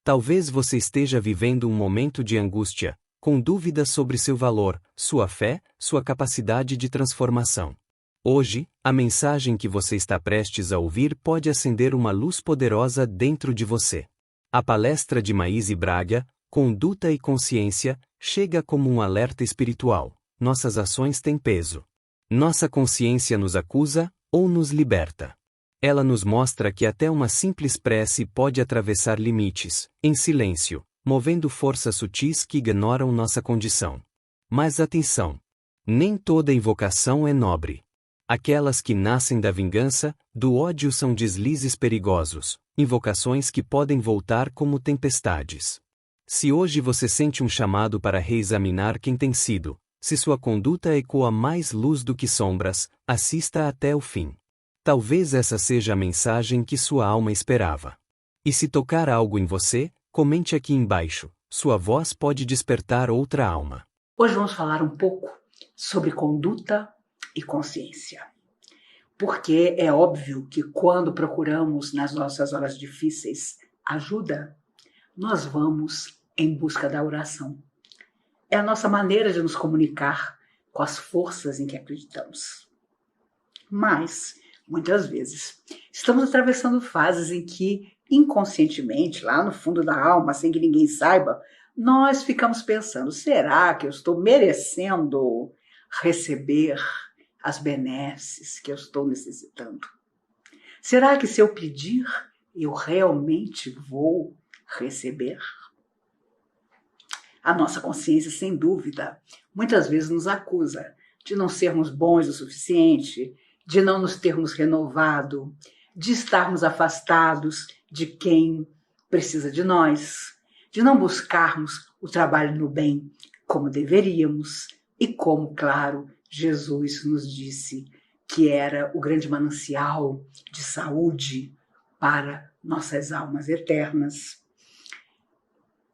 Talvez você esteja vivendo um momento de angústia, com dúvidas sobre seu valor, sua fé, sua capacidade de transformação. Hoje, a mensagem que você está prestes a ouvir pode acender uma luz poderosa dentro de você. A palestra de Maíse Braga, Conduta e Consciência, chega como um alerta espiritual. Nossas ações têm peso. Nossa consciência nos acusa ou nos liberta. Ela nos mostra que até uma simples prece pode atravessar limites, em silêncio, movendo forças sutis que ignoram nossa condição. Mas atenção! Nem toda invocação é nobre. Aquelas que nascem da vingança, do ódio são deslizes perigosos, invocações que podem voltar como tempestades. Se hoje você sente um chamado para reexaminar quem tem sido, se sua conduta ecoa mais luz do que sombras, assista até o fim. Talvez essa seja a mensagem que sua alma esperava. E se tocar algo em você, comente aqui embaixo, sua voz pode despertar outra alma. Hoje vamos falar um pouco sobre conduta e consciência. Porque é óbvio que quando procuramos nas nossas horas difíceis ajuda, nós vamos em busca da oração. É a nossa maneira de nos comunicar com as forças em que acreditamos. Mas, muitas vezes, estamos atravessando fases em que, inconscientemente, lá no fundo da alma, sem que ninguém saiba, nós ficamos pensando, será que eu estou merecendo receber as benesses que eu estou necessitando? Será que se eu pedir, eu realmente vou receber? A nossa consciência, sem dúvida, muitas vezes nos acusa de não sermos bons o suficiente, de não nos termos renovado, de estarmos afastados de quem precisa de nós, de não buscarmos o trabalho no bem como deveríamos e como, claro, Jesus nos disse que era o grande manancial de saúde para nossas almas eternas.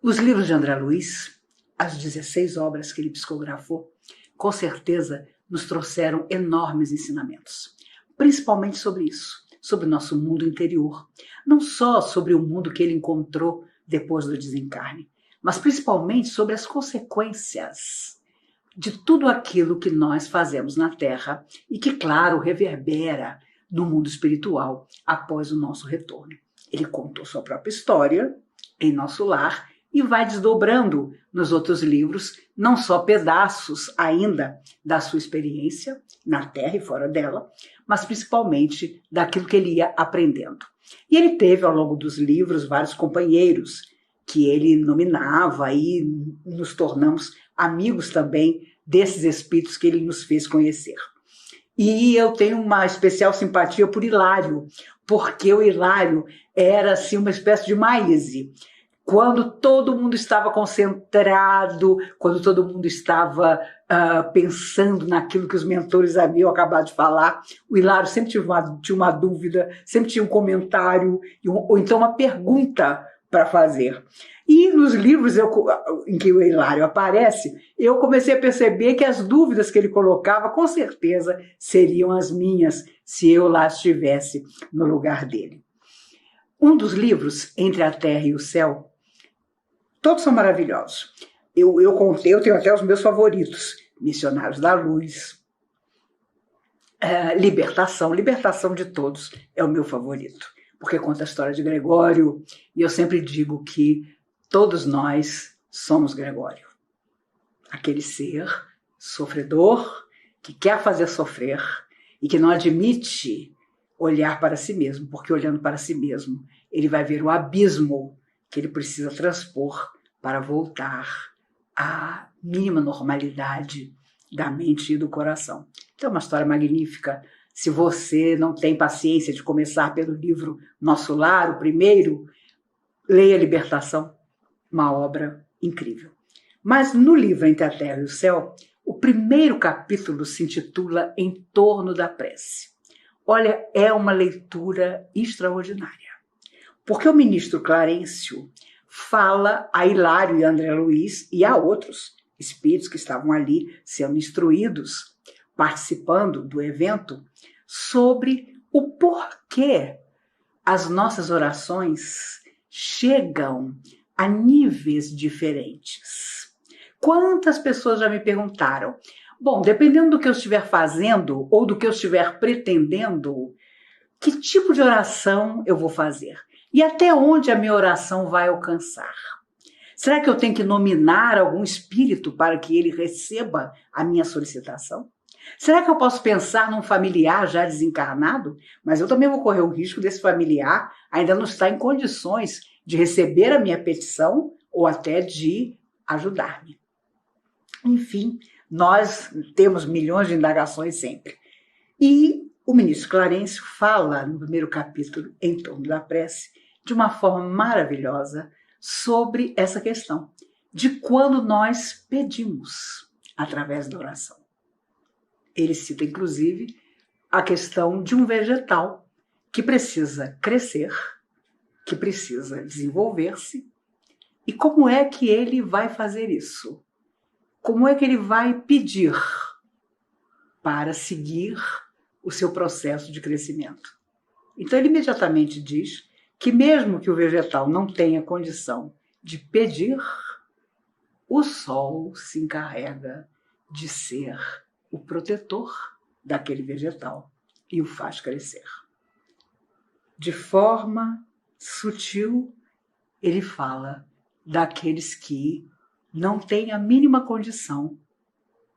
Os livros de André Luiz, as 16 obras que ele psicografou, com certeza nos trouxeram enormes ensinamentos, principalmente sobre isso, sobre o nosso mundo interior, não só sobre o mundo que ele encontrou depois do desencarne, mas principalmente sobre as consequências de tudo aquilo que nós fazemos na Terra e que, claro, reverbera no mundo espiritual após o nosso retorno. Ele contou sua própria história em Nosso Lar e vai desdobrando nos outros livros, não só pedaços ainda da sua experiência na Terra e fora dela, mas principalmente daquilo que ele ia aprendendo. E ele teve, ao longo dos livros, vários companheiros que ele nominava e nos tornamos amigos também desses espíritos que ele nos fez conhecer. E eu tenho uma especial simpatia por Hilário, porque o Hilário era assim, uma espécie de Maíse. Quando todo mundo estava concentrado, quando todo mundo estava pensando naquilo que os mentores haviam acabado de falar, o Hilário sempre tinha uma dúvida, sempre tinha um comentário, ou então uma pergunta para fazer. E nos livros em que o Hilário aparece, eu comecei a perceber que as dúvidas que ele colocava, com certeza, seriam as minhas, se eu lá estivesse no lugar dele. Um dos livros, Entre a Terra e o Céu, todos são maravilhosos. Eu tenho até os meus favoritos. Missionários da Luz, Libertação de todos é o meu favorito, porque conta a história de Gregório, e eu sempre digo que todos nós somos Gregório. Aquele ser sofredor que quer fazer sofrer e que não admite olhar para si mesmo, porque olhando para si mesmo, ele vai ver o abismo que ele precisa transpor para voltar à mínima normalidade da mente e do coração. Então é uma história magnífica. Se você não tem paciência de começar pelo livro Nosso Lar, o primeiro, leia Libertação, uma obra incrível. Mas no livro Entre a Terra e o Céu, o primeiro capítulo se intitula Em Torno da Prece. Olha, é uma leitura extraordinária, porque o ministro Clarencio fala a Hilário e a André Luiz e a outros espíritos que estavam ali sendo instruídos, participando do evento, sobre o porquê as nossas orações chegam a níveis diferentes. Quantas pessoas já me perguntaram, bom, dependendo do que eu estiver fazendo ou do que eu estiver pretendendo, que tipo de oração eu vou fazer? E até onde a minha oração vai alcançar? Será que eu tenho que nominar algum espírito para que ele receba a minha solicitação? Será que eu posso pensar num familiar já desencarnado? Mas eu também vou correr o risco desse familiar ainda não estar em condições de receber a minha petição ou até de ajudar-me. Enfim, nós temos milhões de indagações sempre. E o ministro Clarencio fala no primeiro capítulo, Em Torno da Prece, de uma forma maravilhosa sobre essa questão de quando nós pedimos através da oração. Ele cita, inclusive, a questão de um vegetal que precisa crescer, que precisa desenvolver-se. E como é que ele vai fazer isso? Como é que ele vai pedir para seguir o seu processo de crescimento? Então, ele imediatamente diz que mesmo que o vegetal não tenha condição de pedir, o sol se encarrega de ser o protetor daquele vegetal e o faz crescer. De forma sutil, ele fala daqueles que não têm a mínima condição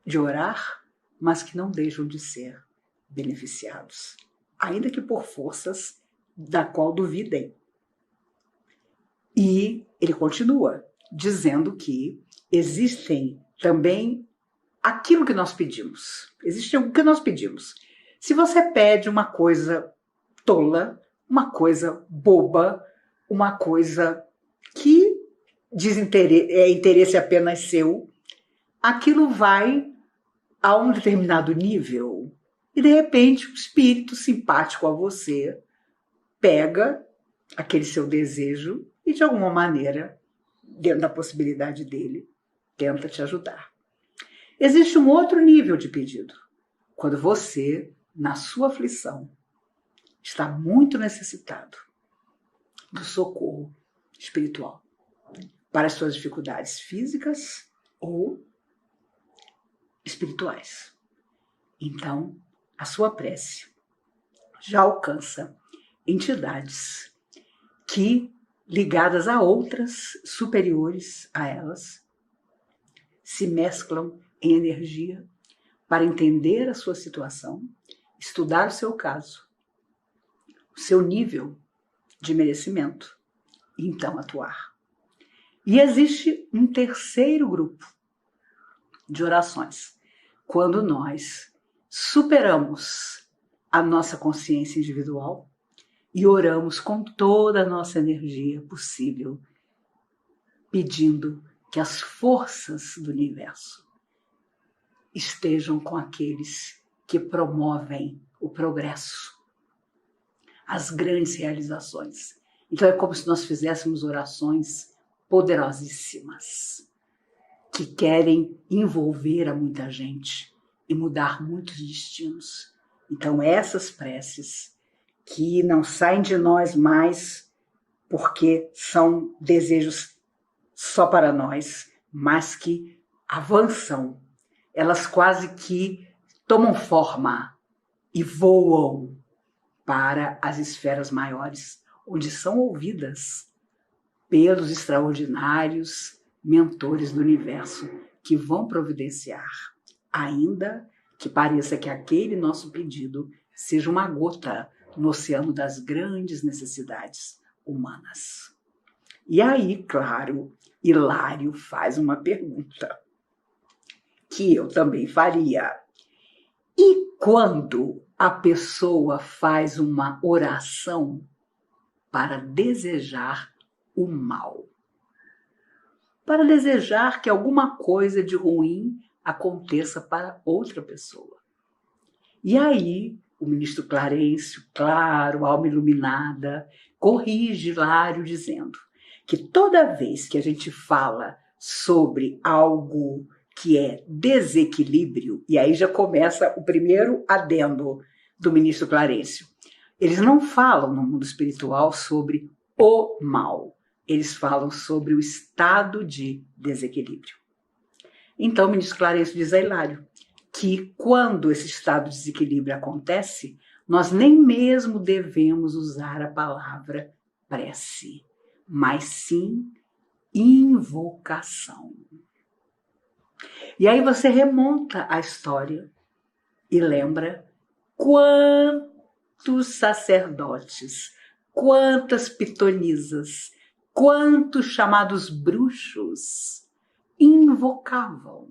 de orar, mas que não deixam de ser beneficiados, ainda que por forças da qual duvidem. E ele continua dizendo que existem também aquilo que nós pedimos. Existe o que nós pedimos. Se você pede uma coisa tola, uma coisa boba, uma coisa que é interesse apenas seu, aquilo vai a um determinado nível e, de repente, o espírito simpático a você pega aquele seu desejo e, de alguma maneira, dentro da possibilidade dele, tenta te ajudar. Existe um outro nível de pedido. Quando você, na sua aflição, está muito necessitado do socorro espiritual para as suas dificuldades físicas ou espirituais. Então, a sua prece já alcança entidades que, ligadas a outras superiores a elas, se mesclam em energia para entender a sua situação, estudar o seu caso, o seu nível de merecimento e então atuar. E existe um terceiro grupo de orações, quando nós superamos a nossa consciência individual e oramos com toda a nossa energia possível, pedindo que as forças do universo estejam com aqueles que promovem o progresso, as grandes realizações. Então é como se nós fizéssemos orações poderosíssimas, que querem envolver a muita gente e mudar muitos destinos. Então essas preces que não saem de nós mais porque são desejos só para nós, mas que avançam, elas quase que tomam forma e voam para as esferas maiores, onde são ouvidas pelos extraordinários mentores do universo que vão providenciar, ainda que pareça que aquele nosso pedido seja uma gota no oceano das grandes necessidades humanas. E aí, claro, Hilário faz uma pergunta que eu também faria. E quando a pessoa faz uma oração para desejar o mal? Para desejar que alguma coisa de ruim aconteça para outra pessoa. E aí, o ministro Clarencio, claro, alma iluminada, corrige Hilário dizendo que toda vez que a gente fala sobre algo que é desequilíbrio, e aí já começa o primeiro adendo do ministro Clarencio, eles não falam no mundo espiritual sobre o mal, eles falam sobre o estado de desequilíbrio. Então, o ministro Clarencio diz a Hilário que quando esse estado de desequilíbrio acontece, nós nem mesmo devemos usar a palavra prece, mas sim invocação. E aí você remonta a história e lembra quantos sacerdotes, quantas pitonisas, quantos chamados bruxos invocavam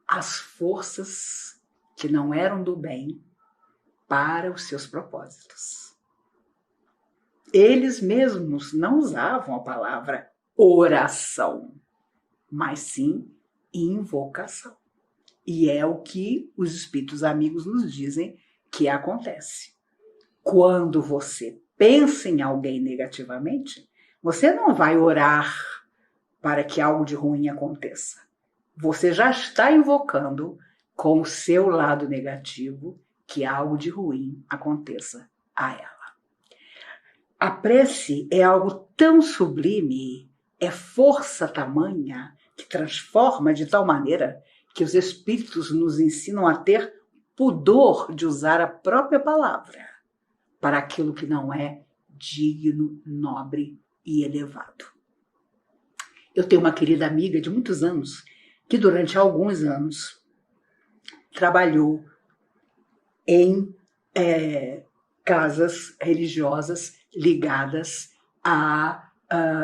as forças que não eram do bem para os seus propósitos. Eles mesmos não usavam a palavra oração, mas sim invocação. E é o que os espíritos amigos nos dizem que acontece. Quando você pensa em alguém negativamente, você não vai orar para que algo de ruim aconteça. Você já está invocando com o seu lado negativo que algo de ruim aconteça a ela. A prece é algo tão sublime, é força tamanha que transforma de tal maneira que os espíritos nos ensinam a ter pudor de usar a própria palavra para aquilo que não é digno, nobre e elevado. Eu tenho uma querida amiga de muitos anos que durante alguns anos trabalhou em casas religiosas ligadas a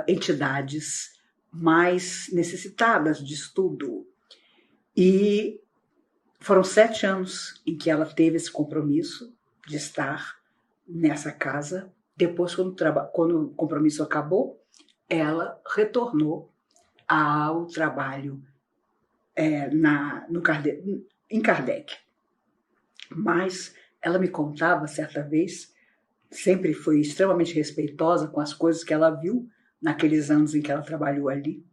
entidades mais necessitadas de estudo. E foram 7 anos em que ela teve esse compromisso de estar nessa casa. Depois, quando o compromisso acabou, ela retornou ao trabalho em Kardec. Mas ela me contava certa vez, sempre foi extremamente respeitosa com as coisas que ela viu naqueles anos em que ela trabalhou ali.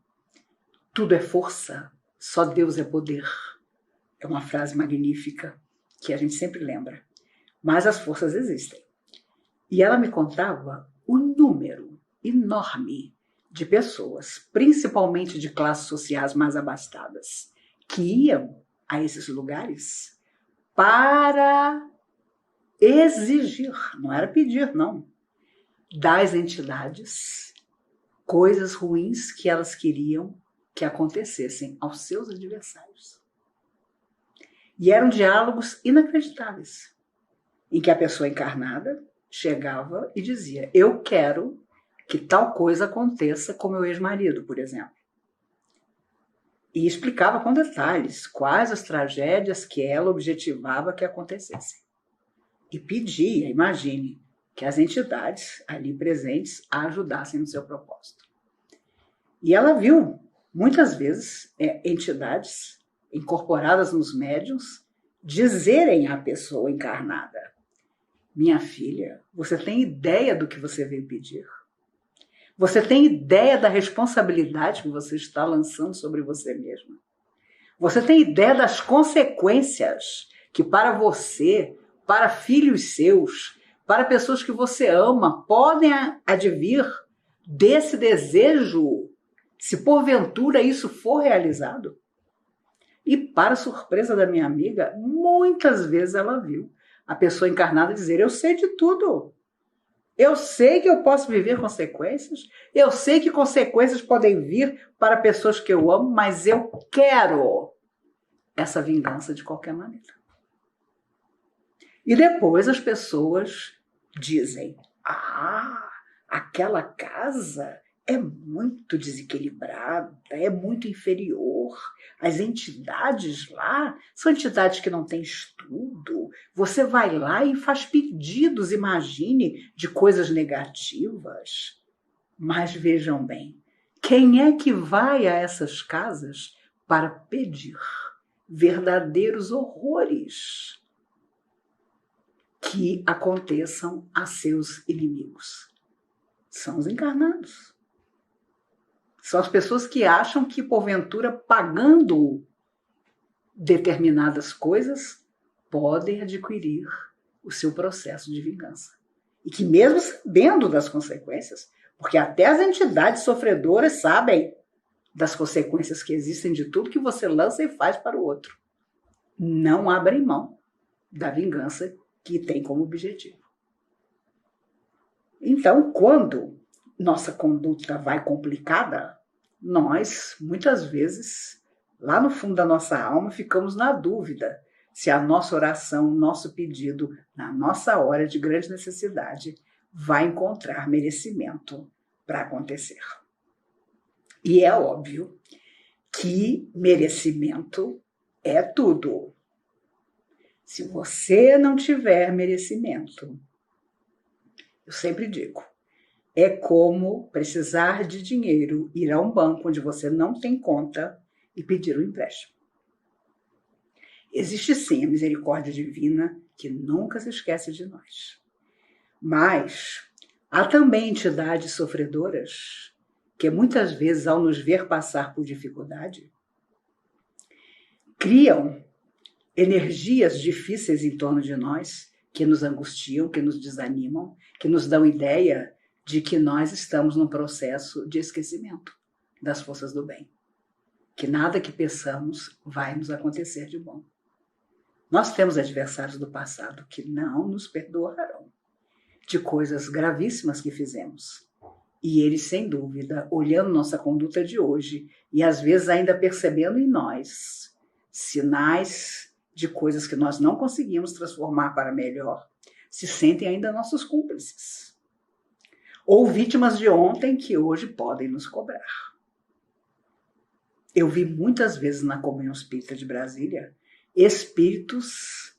Tudo é força, só Deus é poder. É uma frase magnífica que a gente sempre lembra. Mas as forças existem. E ela me contava o número enorme de pessoas, principalmente de classes sociais mais abastadas, que iam a esses lugares para exigir, não era pedir, não, das entidades coisas ruins que elas queriam que acontecessem aos seus adversários. E eram diálogos inacreditáveis, em que a pessoa encarnada chegava e dizia: eu quero que tal coisa aconteça com meu ex-marido, por exemplo. E explicava com detalhes quais as tragédias que ela objetivava que acontecessem. E pedia, imagine, que as entidades ali presentes a ajudassem no seu propósito. E ela viu, muitas vezes, entidades incorporadas nos médiuns dizerem à pessoa encarnada: minha filha, você tem ideia do que você veio pedir? Você tem ideia da responsabilidade que você está lançando sobre você mesma? Você tem ideia das consequências que para você, para filhos seus, para pessoas que você ama, podem advir desse desejo, se porventura isso for realizado? E para surpresa da minha amiga, muitas vezes ela viu a pessoa encarnada dizer: eu sei de tudo. Eu sei que eu posso viver consequências, eu sei que consequências podem vir para pessoas que eu amo, mas eu quero essa vingança de qualquer maneira. E depois as pessoas dizem: aquela casa é muito desequilibrada, é muito inferior. As entidades lá são entidades que não têm estudo. Você vai lá e faz pedidos, imagine, de coisas negativas. Mas vejam bem, quem é que vai a essas casas para pedir verdadeiros horrores que aconteçam a seus inimigos? São os encarnados. São as pessoas que acham que, porventura, pagando determinadas coisas, podem adquirir o seu processo de vingança. E que, mesmo sabendo das consequências, Porque até as entidades sofredoras sabem das consequências que existem de tudo que você lança e faz para o outro. Não abrem mão da vingança que tem como objetivo. Então, quando nossa conduta vai complicada, nós, muitas vezes, lá no fundo da nossa alma, ficamos na dúvida se a nossa oração, o nosso pedido, na nossa hora de grande necessidade, vai encontrar merecimento para acontecer. E é óbvio que merecimento é tudo. Se você não tiver merecimento, eu sempre digo, é como precisar de dinheiro, ir a um banco onde você não tem conta e pedir um empréstimo. Existe sim a misericórdia divina que nunca se esquece de nós. Mas há também entidades sofredoras que muitas vezes, ao nos ver passar por dificuldade, criam energias difíceis em torno de nós que nos angustiam, que nos desanimam, que nos dão ideia de que nós estamos num processo de esquecimento das forças do bem. Que nada que peçamos vai nos acontecer de bom. Nós temos adversários do passado que não nos perdoarão de coisas gravíssimas que fizemos. E eles, sem dúvida, olhando nossa conduta de hoje e às vezes ainda percebendo em nós sinais de coisas que nós não conseguimos transformar para melhor, se sentem ainda nossos cúmplices. Ou vítimas de ontem que hoje podem nos cobrar. Eu vi muitas vezes na Comunhão Espírita de Brasília espíritos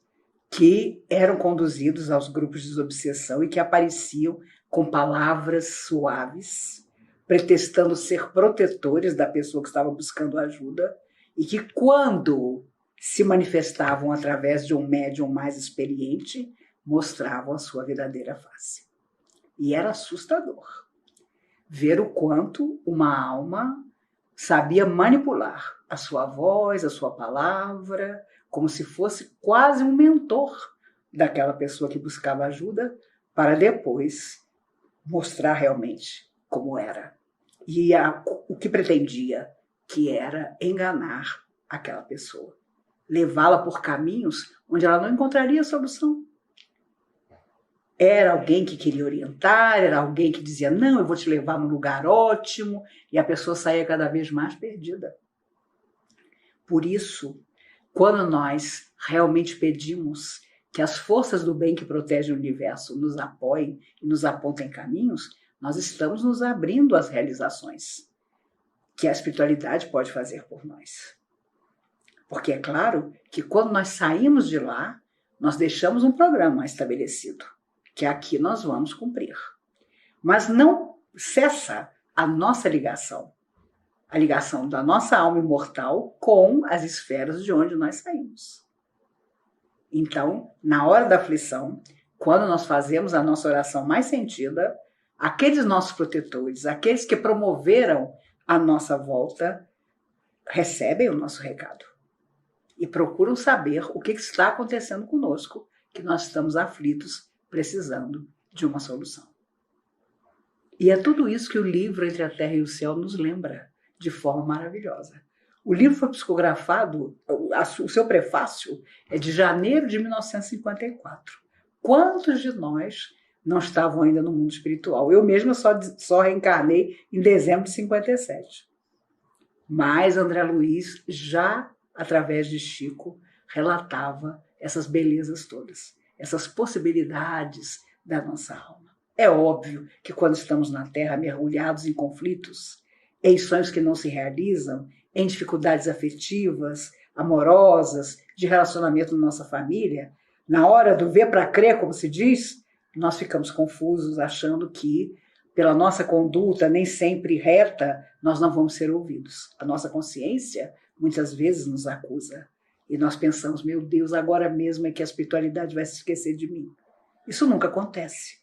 que eram conduzidos aos grupos de desobsessão e que apareciam com palavras suaves, pretextando ser protetores da pessoa que estava buscando ajuda, e que quando se manifestavam através de um médium mais experiente, mostravam a sua verdadeira face. E era assustador ver o quanto uma alma sabia manipular a sua voz, a sua palavra, como se fosse quase um mentor daquela pessoa que buscava ajuda, para depois mostrar realmente como era. E o que pretendia, que era enganar aquela pessoa. Levá-la por caminhos onde ela não encontraria solução. Era alguém que queria orientar, era alguém que dizia, não, eu vou te levar num lugar ótimo, e a pessoa saía cada vez mais perdida. Por isso, quando nós realmente pedimos que as forças do bem que protegem o universo nos apoiem e nos apontem caminhos, nós estamos nos abrindo às realizações que a espiritualidade pode fazer por nós. Porque é claro que quando nós saímos de lá, nós deixamos um programa estabelecido, que aqui nós vamos cumprir. Mas não cessa a nossa ligação, a ligação da nossa alma imortal com as esferas de onde nós saímos. Então, na hora da aflição, quando nós fazemos a nossa oração mais sentida, aqueles nossos protetores, aqueles que promoveram a nossa volta, recebem o nosso recado e procuram saber o que está acontecendo conosco, que nós estamos aflitos, precisando de uma solução. E é tudo isso que o livro Entre a Terra e o Céu nos lembra de forma maravilhosa. O livro foi psicografado, o seu prefácio é de janeiro de 1954. Quantos de nós não estavam ainda no mundo espiritual? Eu mesma só reencarnei em dezembro de 57. Mas André Luiz, já através de Chico, relatava essas belezas todas, essas possibilidades da nossa alma. É óbvio que quando estamos na Terra mergulhados em conflitos, em sonhos que não se realizam, em dificuldades afetivas, amorosas, de relacionamento na nossa família, na hora do ver para crer, como se diz, nós ficamos confusos, achando que, pela nossa conduta nem sempre reta, nós não vamos ser ouvidos. A nossa consciência, muitas vezes, nos acusa. E nós pensamos, meu Deus, agora mesmo é que a espiritualidade vai se esquecer de mim. Isso nunca acontece.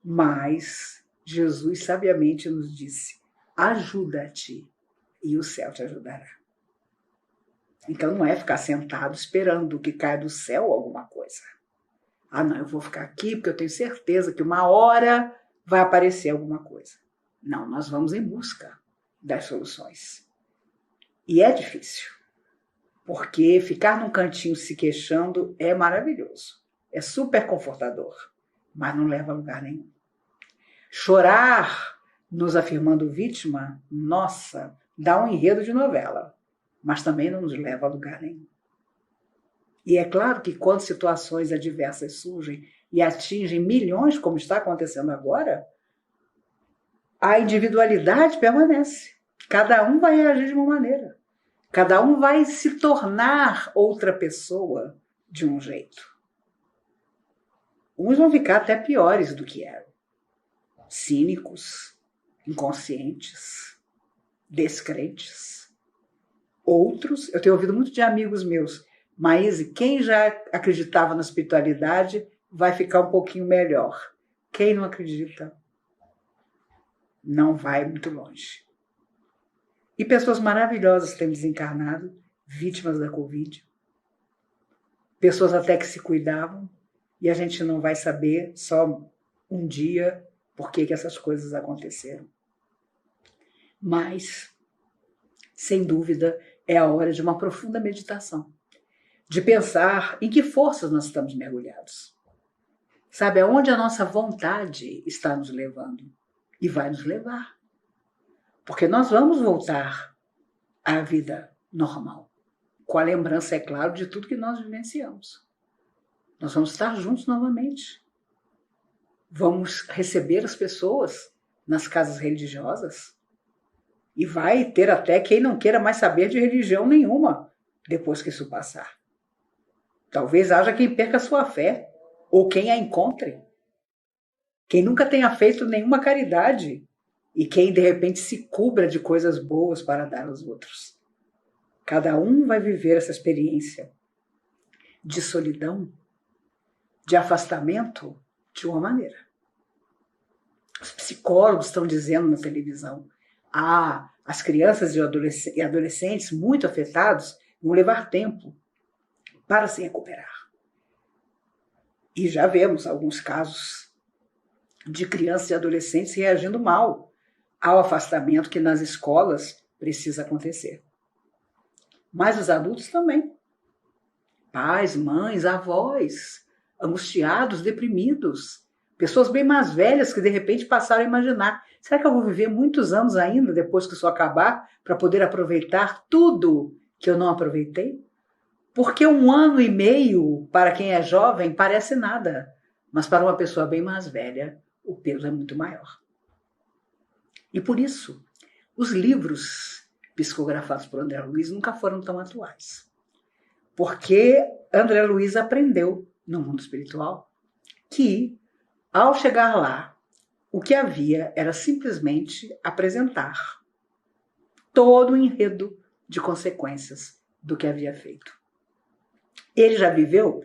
Mas Jesus sabiamente nos disse, ajuda-te e o céu te ajudará. Então não é ficar sentado esperando que caia do céu alguma coisa. Ah, não, eu vou ficar aqui porque eu tenho certeza que uma hora vai aparecer alguma coisa. Não, nós vamos em busca das soluções. E é difícil, porque ficar num cantinho se queixando é maravilhoso, é super confortador, mas não leva a lugar nenhum. Chorar nos afirmando vítima, nossa, dá um enredo de novela, mas também não nos leva a lugar nenhum. E é claro que quando situações adversas surgem e atingem milhões, como está acontecendo agora, a individualidade permanece. Cada um vai reagir de uma maneira. Cada um vai se tornar outra pessoa de um jeito. Uns vão ficar até piores do que eram. Cínicos, inconscientes, descrentes. Outros, eu tenho ouvido muito de amigos meus, Maíse, quem já acreditava na espiritualidade vai ficar um pouquinho melhor. Quem não acredita não vai muito longe. E pessoas maravilhosas têm desencarnado, vítimas da Covid. Pessoas até que se cuidavam, e a gente não vai saber só um dia por que essas coisas aconteceram. Mas, sem dúvida, é a hora de uma profunda meditação, de pensar em que forças nós estamos mergulhados. Sabe, aonde a nossa vontade está nos levando e vai nos levar. Porque nós vamos voltar à vida normal, com a lembrança, é claro, de tudo que nós vivenciamos. Nós vamos estar juntos novamente. Vamos receber as pessoas nas casas religiosas. E vai ter até quem não queira mais saber de religião nenhuma depois que isso passar. Talvez haja quem perca a sua fé, ou quem a encontre. Quem nunca tenha feito nenhuma caridade e quem de repente se cubra de coisas boas para dar aos outros. Cada um vai viver essa experiência de solidão, de afastamento, de uma maneira. Os psicólogos estão dizendo na televisão: as crianças e adolescentes muito afetados vão levar tempo para se recuperar. E já vemos alguns casos de crianças e adolescentes reagindo mal ao afastamento que nas escolas precisa acontecer. Mas os adultos também. Pais, mães, avós, angustiados, deprimidos. Pessoas bem mais velhas que de repente passaram a imaginar: será que eu vou viver muitos anos ainda depois que isso acabar para poder aproveitar tudo que eu não aproveitei? Porque 1 ano e meio para quem é jovem parece nada, mas para uma pessoa bem mais velha o peso é muito maior. E por isso, os livros psicografados por André Luiz nunca foram tão atuais. Porque André Luiz aprendeu no mundo espiritual que, ao chegar lá, o que havia era simplesmente apresentar todo o enredo de consequências do que havia feito. Ele já viveu,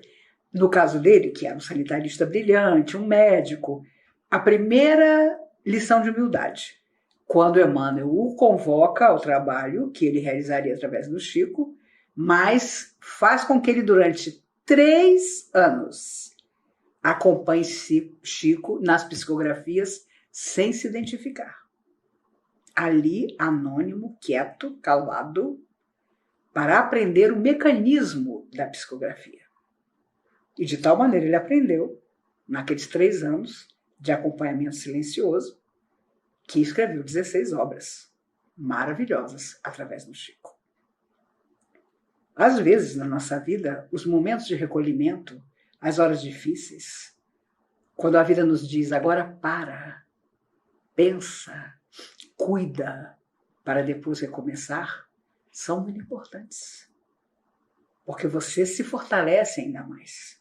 no caso dele, que era um sanitarista brilhante, um médico, a primeira lição de humildade, quando Emmanuel o convoca ao trabalho que ele realizaria através do Chico, mas faz com que ele, durante 3 anos, acompanhe Chico nas psicografias sem se identificar. Ali, anônimo, quieto, calado, para aprender o mecanismo da psicografia. E de tal maneira ele aprendeu, naqueles 3 anos de acompanhamento silencioso, que escreveu 16 obras maravilhosas através do Chico. Às vezes, na nossa vida, os momentos de recolhimento, as horas difíceis, quando a vida nos diz: agora para, pensa, cuida, para depois recomeçar, são muito importantes. Porque você se fortalece ainda mais.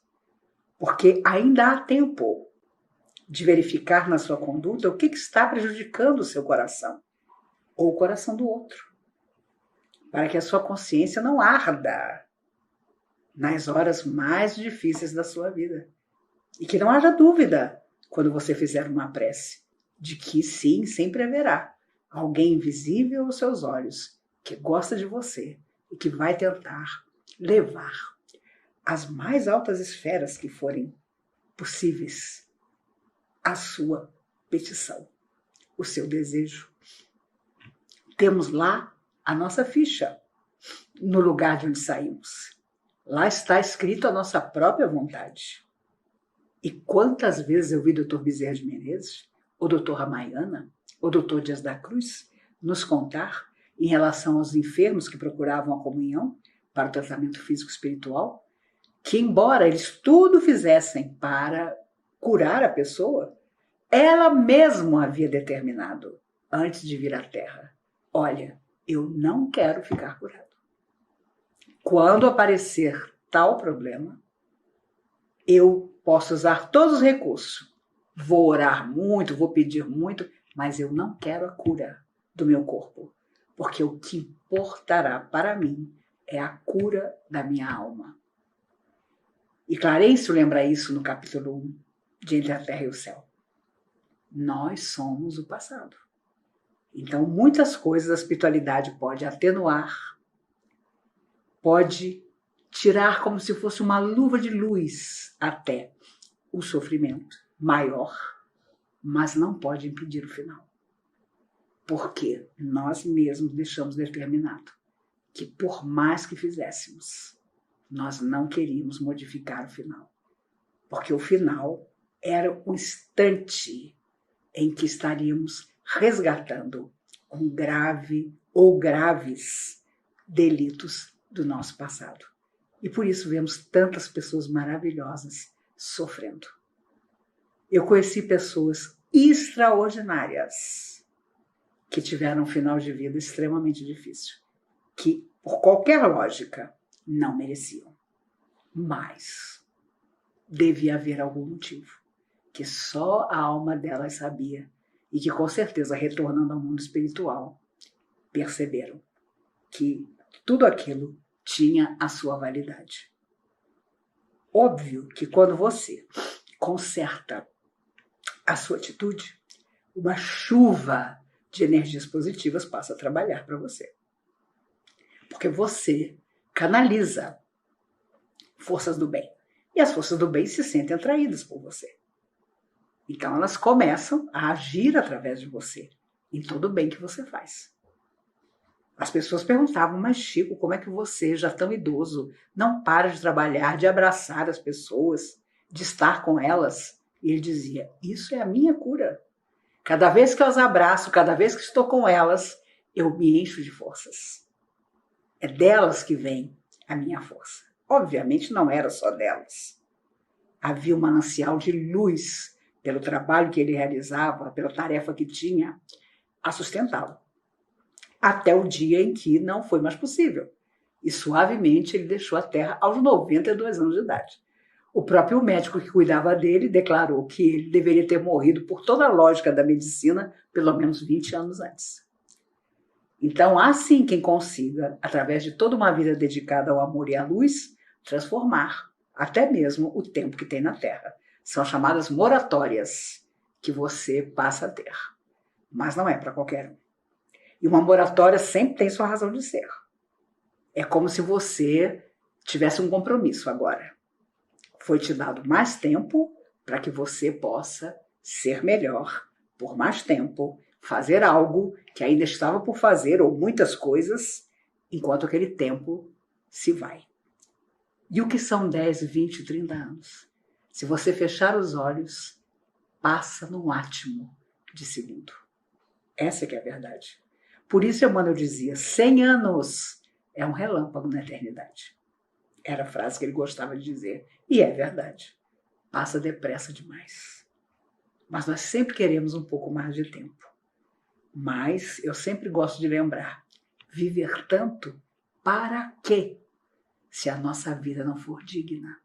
Porque ainda há tempo de verificar na sua conduta o que está prejudicando o seu coração ou o coração do outro, para que a sua consciência não arda nas horas mais difíceis da sua vida. E que não haja dúvida, quando você fizer uma prece, de que sim, sempre haverá alguém invisível aos seus olhos que gosta de você e que vai tentar levar as mais altas esferas que forem possíveis a sua petição. o seu desejo. Temos lá a nossa ficha, no lugar de onde saímos. Lá está escrito a nossa própria vontade. E quantas vezes eu vi o Dr. Bezerra de Menezes, o Dr. Ramayana, o Dr. Dias da Cruz, nos contar em relação aos enfermos que procuravam a comunhão para o tratamento físico e espiritual, que embora eles tudo fizessem para curar a pessoa, ela mesma havia determinado, antes de vir à Terra, olha, eu não quero ficar curado. Quando aparecer tal problema, eu posso usar todos os recursos. Vou orar muito, vou pedir muito, mas eu não quero a cura do meu corpo, porque o que importará para mim é a cura da minha alma. E Clarencio lembra isso no capítulo 1 de Entre a Terra e o Céu. Nós somos o passado. Então, muitas coisas a espiritualidade pode atenuar, pode tirar como se fosse uma luva de luz até o sofrimento maior, mas não pode impedir o final. Porque nós mesmos deixamos determinado que por mais que fizéssemos, nós não queríamos modificar o final. Porque o final era um instante em que estaríamos resgatando um grave ou graves delitos do nosso passado. E por isso vemos tantas pessoas maravilhosas sofrendo. Eu conheci pessoas extraordinárias que tiveram um final de vida extremamente difícil, que, por qualquer lógica, não mereciam. Mas devia haver algum motivo que só a alma delas sabia e que, com certeza, retornando ao mundo espiritual, perceberam que tudo aquilo tinha a sua validade. Óbvio que quando você conserta a sua atitude, uma chuva de energias positivas passa a trabalhar para você. Porque você canaliza forças do bem. E as forças do bem se sentem atraídas por você. Então elas começam a agir através de você, em todo o bem que você faz. As pessoas perguntavam, mas Chico, como é que você, já tão idoso, não para de trabalhar, de abraçar as pessoas, de estar com elas? E ele dizia, isso é a minha cura. Cada vez que eu as abraço, cada vez que estou com elas, eu me encho de forças. É delas que vem a minha força. Obviamente não era só delas. Havia um manancial de luz pelo trabalho que ele realizava, pela tarefa que tinha, a sustentá-lo. Até o dia em que não foi mais possível. E suavemente ele deixou a Terra aos 92 anos de idade. O próprio médico que cuidava dele declarou que ele deveria ter morrido, por toda a lógica da medicina, pelo menos 20 anos antes. Então, há sim quem consiga, através de toda uma vida dedicada ao amor e à luz, transformar até mesmo o tempo que tem na Terra. São chamadas moratórias que você passa a ter. Mas não é para qualquer um. E uma moratória sempre tem sua razão de ser. É como se você tivesse um compromisso agora. Foi te dado mais tempo para que você possa ser melhor por mais tempo, fazer algo que ainda estava por fazer, ou muitas coisas, enquanto aquele tempo se vai. E o que são 10, 20, 30 anos? Se você fechar os olhos, passa num átimo de segundo. Essa é que é a verdade. Por isso, Emmanuel dizia, 100 anos é um relâmpago na eternidade. Era a frase que ele gostava de dizer. E é verdade. Passa depressa demais. Mas nós sempre queremos um pouco mais de tempo. Mas eu sempre gosto de lembrar, viver tanto para quê? Se a nossa vida não for digna.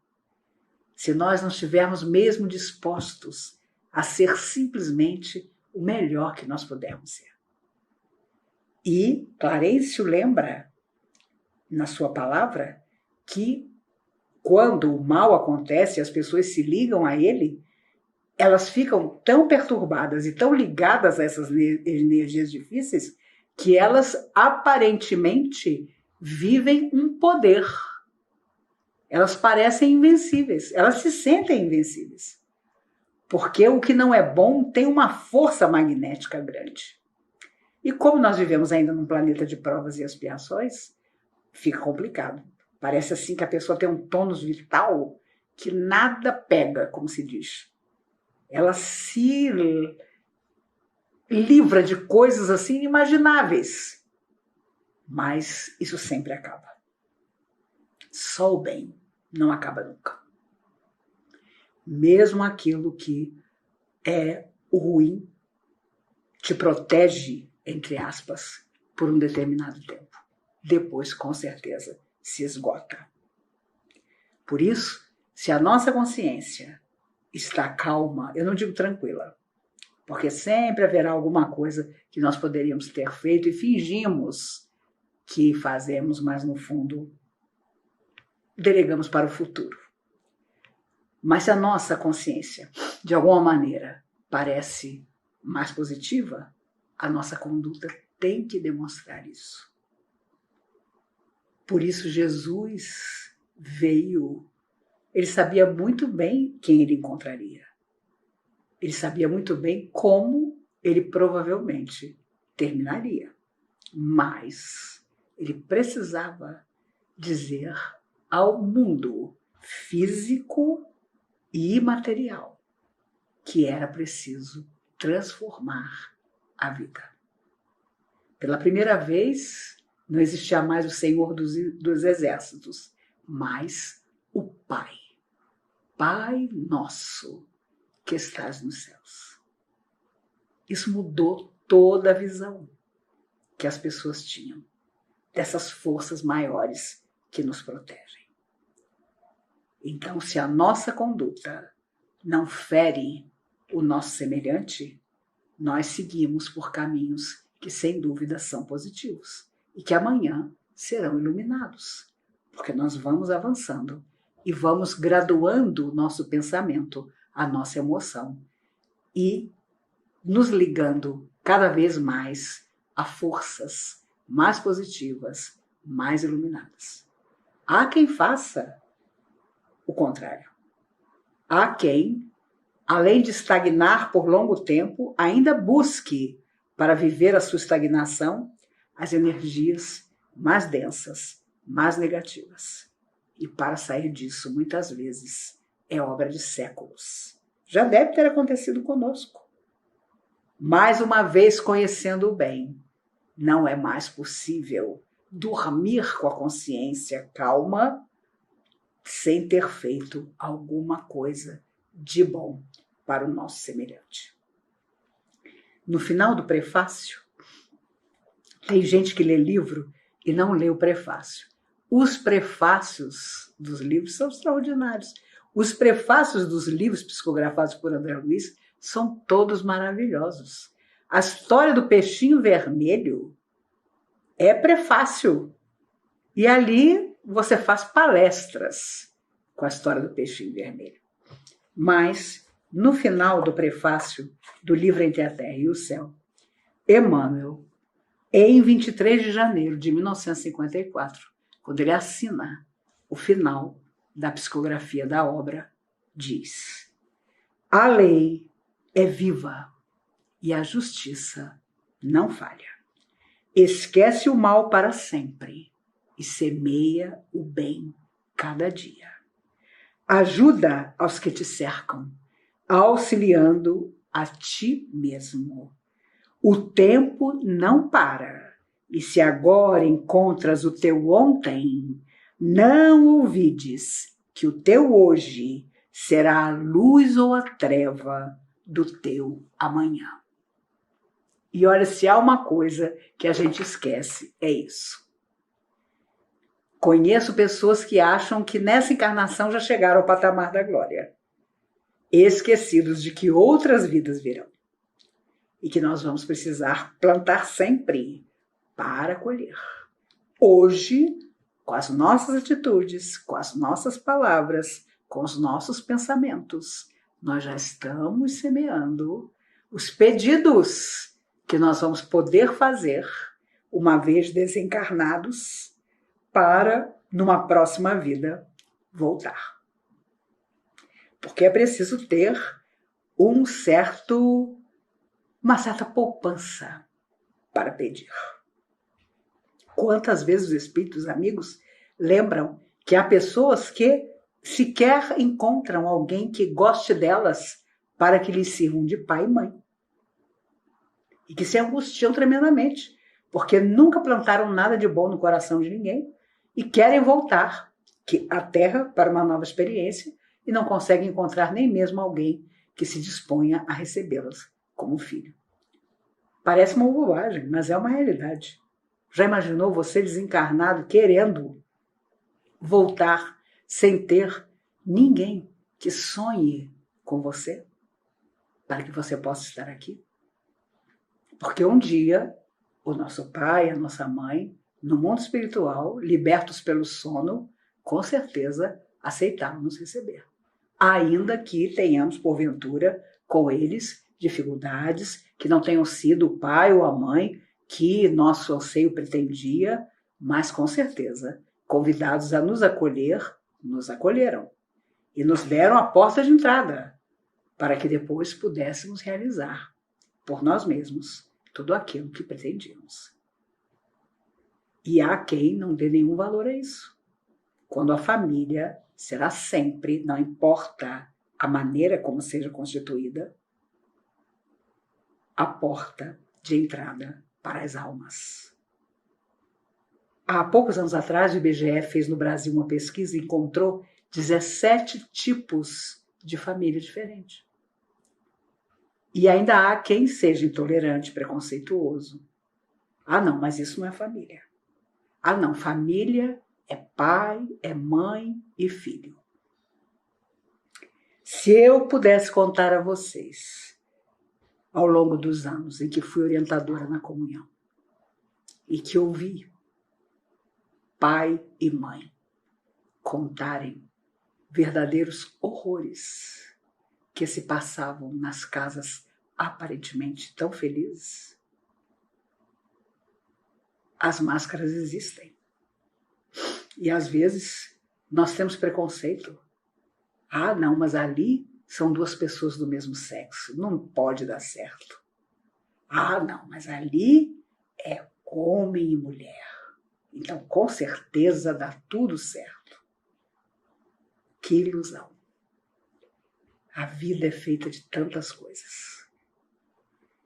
Se nós não estivermos mesmo dispostos a ser simplesmente o melhor que nós pudermos ser. E Clarencio lembra, na sua palavra, que quando o mal acontece e as pessoas se ligam a ele, elas ficam tão perturbadas e tão ligadas a essas energias difíceis que elas aparentemente vivem um poder. Elas parecem invencíveis, elas se sentem invencíveis. Porque o que não é bom tem uma força magnética grande. E como nós vivemos ainda num planeta de provas e expiações, fica complicado. Parece assim que a pessoa tem um tônus vital que nada pega, como se diz. Ela se livra de coisas assim inimagináveis. Mas isso sempre acaba. Só o bem não acaba nunca. Mesmo aquilo que é o ruim te protege, entre aspas, por um determinado tempo. Depois, com certeza, se esgota. Por isso, se a nossa consciência está calma, eu não digo tranquila, porque sempre haverá alguma coisa que nós poderíamos ter feito e fingimos que fazemos, mas no fundo delegamos para o futuro. Mas se a nossa consciência, de alguma maneira, parece mais positiva, a nossa conduta tem que demonstrar isso. Por isso Jesus veio, ele sabia muito bem quem ele encontraria. Ele sabia muito bem como ele provavelmente terminaria. Mas ele precisava dizer ao mundo físico e imaterial que era preciso transformar a vida. Pela primeira vez, não existia mais o Senhor dos Exércitos, mas o Pai. Pai nosso que estás nos céus. Isso mudou toda a visão que as pessoas tinham dessas forças maiores que nos protegem. Então, se a nossa conduta não fere o nosso semelhante, nós seguimos por caminhos que, sem dúvida, são positivos e que amanhã serão iluminados, porque nós vamos avançando e vamos graduando o nosso pensamento, a nossa emoção e nos ligando cada vez mais a forças mais positivas, mais iluminadas. Há quem faça o contrário. Há quem, além de estagnar por longo tempo, ainda busque, para viver a sua estagnação, as energias mais densas, mais negativas. E para sair disso, muitas vezes, é obra de séculos. Já deve ter acontecido conosco. Mais uma vez, conhecendo o bem, não é mais possível dormir com a consciência calma sem ter feito alguma coisa de bom para o nosso semelhante. No final do prefácio, tem gente que lê livro e não lê o prefácio. Os prefácios dos livros são extraordinários. Os prefácios dos livros psicografados por André Luiz são todos maravilhosos. A história do peixinho vermelho é prefácio. E ali você faz palestras com a história do peixinho vermelho. Mas, no final do prefácio do livro Entre a Terra e o Céu, Emmanuel, em 23 de janeiro de 1954, quando ele assina o final da psicografia da obra, diz: a lei é viva e a justiça não falha. Esquece o mal para sempre e semeia o bem cada dia. Ajuda aos que te cercam, auxiliando a ti mesmo. O tempo não para, e se agora encontras o teu ontem, não ouvides que o teu hoje será a luz ou a treva do teu amanhã. E olha, se há uma coisa que a gente esquece, é isso. Conheço pessoas que acham que nessa encarnação já chegaram ao patamar da glória, esquecidos de que outras vidas virão e que nós vamos precisar plantar sempre para colher. Hoje, com as nossas atitudes, com as nossas palavras, com os nossos pensamentos, nós já estamos semeando os pedidos que nós vamos poder fazer uma vez desencarnados para, numa próxima vida, voltar. Porque é preciso ter uma certa poupança para pedir. Quantas vezes os espíritos amigos lembram que há pessoas que sequer encontram alguém que goste delas para que lhes sirvam de pai e mãe. E que se angustiam tremendamente, porque nunca plantaram nada de bom no coração de ninguém e querem voltar à Terra para uma nova experiência e não conseguem encontrar nem mesmo alguém que se disponha a recebê-las como filho. Parece uma bobagem, mas é uma realidade. Já imaginou você desencarnado querendo voltar sem ter ninguém que sonhe com você para que você possa estar aqui? Porque um dia o nosso pai, a nossa mãe, no mundo espiritual, libertos pelo sono, com certeza aceitaram nos receber. Ainda que tenhamos, porventura, com eles dificuldades, que não tenham sido o pai ou a mãe que nosso anseio pretendia, mas com certeza, convidados a nos acolher, nos acolheram e nos deram a porta de entrada para que depois pudéssemos realizar por nós mesmos tudo aquilo que pretendíamos. E há quem não dê nenhum valor a isso, quando a família será sempre, não importa a maneira como seja constituída, a porta de entrada para as almas. Há poucos anos atrás, o IBGE fez no Brasil uma pesquisa e encontrou 17 tipos de família diferentes. E ainda há quem seja intolerante, preconceituoso. Ah, não, mas isso não é família. Ah, não, família é pai, é mãe e filho. Se eu pudesse contar a vocês, ao longo dos anos em que fui orientadora na comunhão, e que ouvi pai e mãe contarem verdadeiros horrores que se passavam nas casas aparentemente tão felizes, as máscaras existem. E às vezes nós temos preconceito. Ah, não, mas ali são duas pessoas do mesmo sexo, não pode dar certo. Ah, não, mas ali é homem e mulher. Então, com certeza dá tudo certo. Que ilusão. A vida é feita de tantas coisas.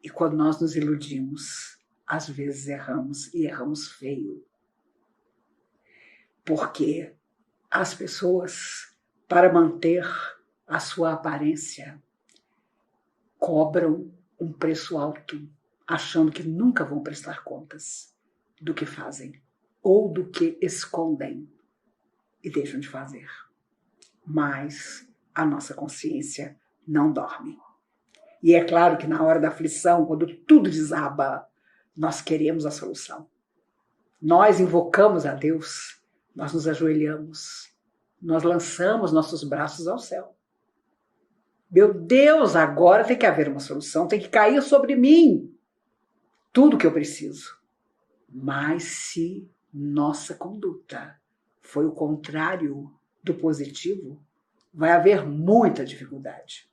E quando nós nos iludimos, às vezes erramos e erramos feio. Porque as pessoas, para manter a sua aparência, cobram um preço alto, achando que nunca vão prestar contas do que fazem ou do que escondem e deixam de fazer. Mas a nossa consciência não dorme. E é claro que na hora da aflição, quando tudo desaba, nós queremos a solução. Nós invocamos a Deus, nós nos ajoelhamos, nós lançamos nossos braços ao céu. Meu Deus, agora tem que haver uma solução, tem que cair sobre mim tudo que eu preciso. Mas se nossa conduta foi o contrário do positivo, vai haver muita dificuldade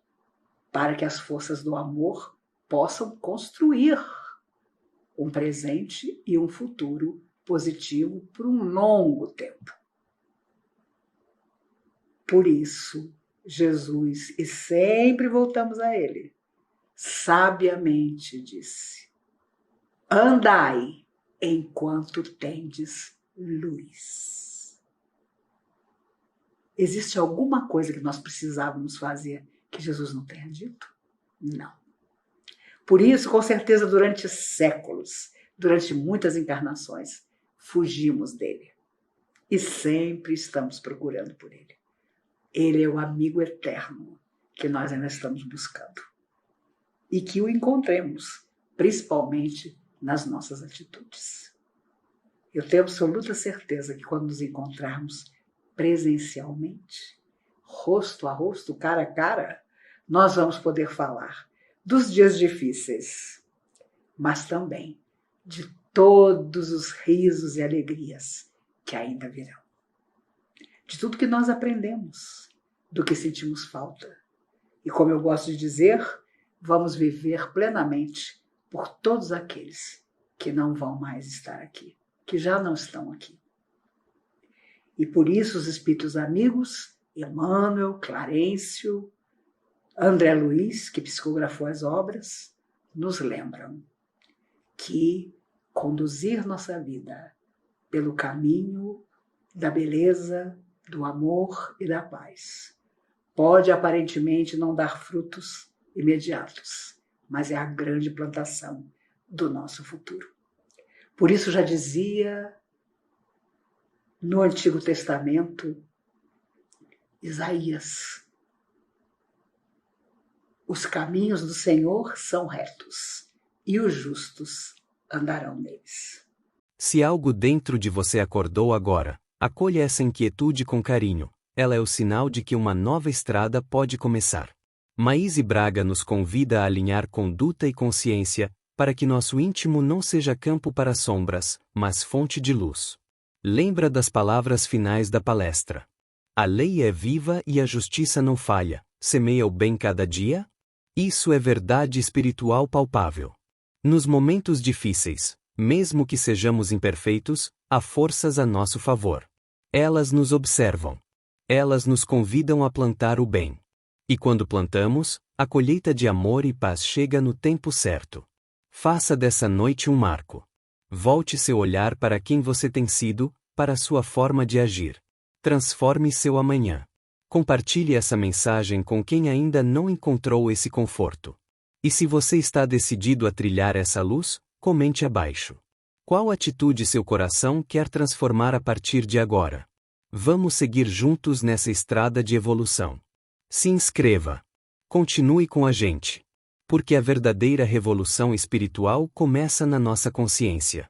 para que as forças do amor possam construir um presente e um futuro positivo por um longo tempo. Por isso, Jesus, e sempre voltamos a ele, sabiamente disse: andai enquanto tendes luz. Existe alguma coisa que nós precisávamos fazer que Jesus não tenha dito? Não. Por isso, com certeza, durante séculos, durante muitas encarnações, fugimos dele. E sempre estamos procurando por ele. Ele é o amigo eterno que nós ainda estamos buscando. E que o encontremos, principalmente nas nossas atitudes. Eu tenho absoluta certeza que quando nos encontrarmos presencialmente, rosto a rosto, cara a cara, nós vamos poder falar dos dias difíceis, mas também de todos os risos e alegrias que ainda virão. De tudo que nós aprendemos, do que sentimos falta E como eu gosto de dizer, vamos viver plenamente por todos aqueles que não vão mais estar aqui, que já não estão aqui. E por isso os espíritos amigos, Emmanuel, Clarencio, André Luiz, que psicografou as obras, nos lembram que conduzir nossa vida pelo caminho da beleza, do amor e da paz pode aparentemente não dar frutos imediatos, mas é a grande plantação do nosso futuro. Por isso já dizia no Antigo Testamento Isaías: os caminhos do Senhor são retos e os justos andarão neles. Se algo dentro de você acordou agora, acolha essa inquietude com carinho. Ela é o sinal de que uma nova estrada pode começar. Maíse Braga nos convida a alinhar conduta e consciência, para que nosso íntimo não seja campo para sombras, mas fonte de luz. Lembra das palavras finais da palestra. A lei é viva e a justiça não falha. Semeia o bem cada dia? Isso é verdade espiritual palpável. Nos momentos difíceis, mesmo que sejamos imperfeitos, há forças a nosso favor. Elas nos observam. Elas nos convidam a plantar o bem. E quando plantamos, a colheita de amor e paz chega no tempo certo. Faça dessa noite um marco. Volte seu olhar para quem você tem sido, para sua forma de agir. Transforme seu amanhã. Compartilhe essa mensagem com quem ainda não encontrou esse conforto. E se você está decidido a trilhar essa luz, comente abaixo. Qual atitude seu coração quer transformar a partir de agora? Vamos seguir juntos nessa estrada de evolução. Se inscreva. Continue com a gente. Porque a verdadeira revolução espiritual começa na nossa consciência.